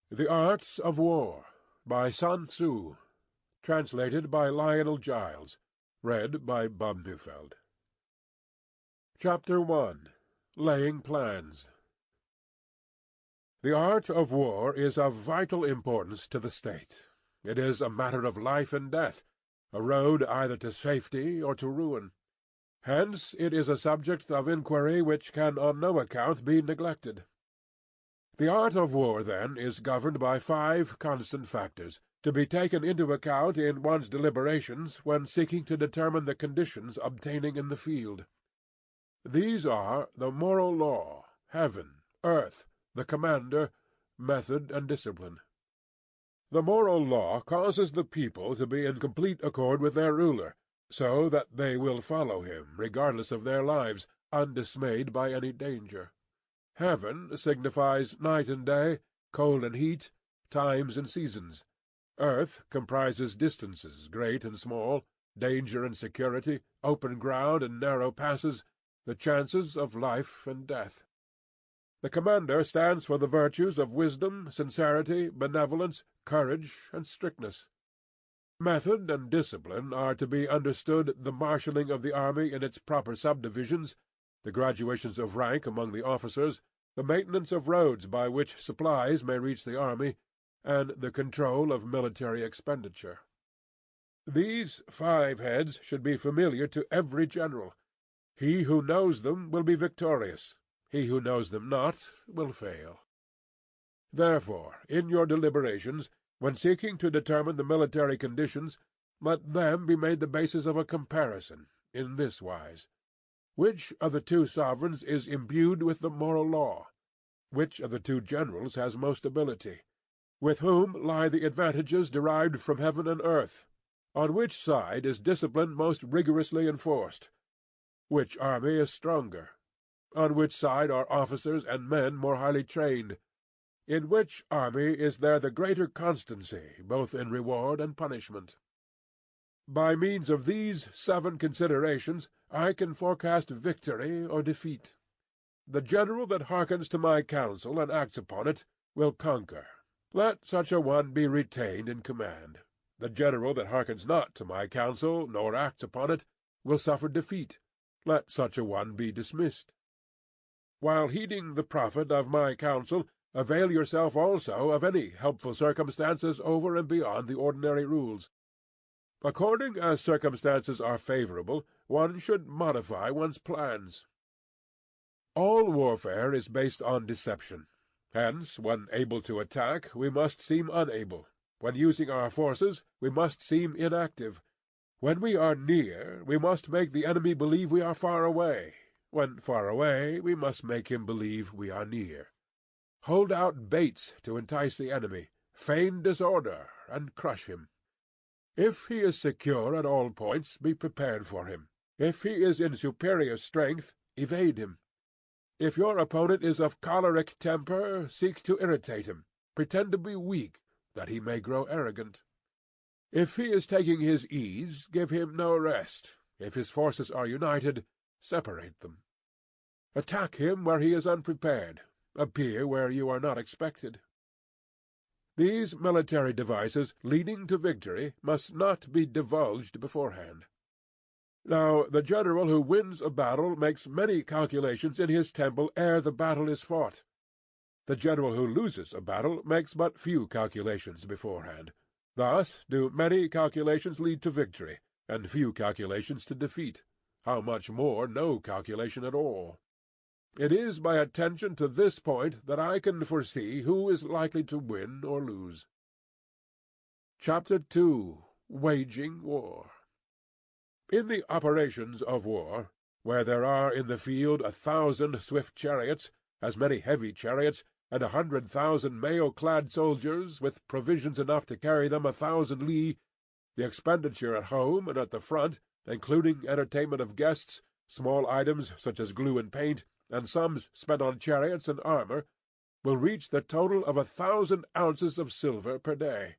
The Art of War, by Sun Tzu, translated by Lionel Giles, read by Bob Neufeld. Chapter 1. Laying Plans. The art of war is of vital importance to the state. It is a matter of life and death, a road either to safety or to ruin. Hence it is a subject of inquiry which can on no account be neglected. The art of war, then, is governed by 5 constant factors, to be taken into account in one's deliberations when seeking to determine the conditions obtaining in the field. These are the moral law, heaven, earth, the commander, method, and discipline. The moral law causes the people to be in complete accord with their ruler, so that they will follow him, regardless of their lives, undismayed by any danger. Heaven signifies night and day, cold and heat, times and seasons. Earth comprises distances, great and small, danger and security, open ground and narrow passes, the chances of life and death. The commander stands for the virtues of wisdom, sincerity, benevolence, courage, and strictness. Method and discipline are to be understood the marshalling of the army in its proper subdivisions, the graduations of rank among the officers, the maintenance of roads by which supplies may reach the army, and the control of military expenditure. These 5 heads should be familiar to every general. He who knows them will be victorious. He who knows them not will fail. Therefore, in your deliberations, when seeking to determine the military conditions, let them be made the basis of a comparison, in this wise. Which of the 2 sovereigns is imbued with the moral law? Which of the 2 generals has most ability? With whom lie the advantages derived from heaven and earth? On which side is discipline most rigorously enforced? Which army is stronger? On which side are officers and men more highly trained? In which army is there the greater constancy, both in reward and punishment? By means of these 7 considerations I can forecast victory or defeat. The general that hearkens to my counsel and acts upon it will conquer. Let such a one be retained in command. The general that hearkens not to my counsel, nor acts upon it, will suffer defeat. Let such a one be dismissed. While heeding the profit of my counsel, avail yourself also of any helpful circumstances over and beyond the ordinary rules. According as circumstances are favorable, one should modify one's plans. All warfare is based on deception. Hence, when able to attack, we must seem unable. When using our forces, we must seem inactive. When we are near, we must make the enemy believe we are far away. When far away, we must make him believe we are near. Hold out baits to entice the enemy, feign disorder, and crush him. If he is secure at all points, be prepared for him. If he is in superior strength, evade him. If your opponent is of choleric temper, seek to irritate him. Pretend to be weak, that he may grow arrogant. If he is taking his ease, give him no rest. If his forces are united, separate them. Attack him where he is unprepared. Appear where you are not expected. These military devices leading to victory must not be divulged beforehand. Now the general who wins a battle makes many calculations in his temple ere the battle is fought. The general who loses a battle makes but few calculations beforehand. Thus do many calculations lead to victory, and few calculations to defeat. How much more no calculation at all? It is by attention to this point that I can foresee who is likely to win or lose. Chapter 2. Waging War. In the operations of war, where there are in the field 1,000 swift chariots, as many heavy chariots, and 100,000 mail-clad soldiers, with provisions enough to carry them 1,000 li, the expenditure at home and at the front, including entertainment of guests, small items such as glue and paint, and sums spent on chariots and armor, will reach the total of 1,000 ounces of silver per day.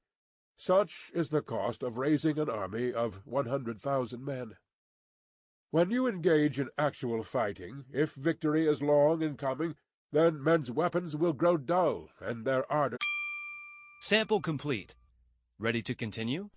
Such is the cost of raising an army of 100,000 men. When you engage in actual fighting, if victory is long in coming, then men's weapons will grow dull, and their ardor Sample complete. Ready to continue?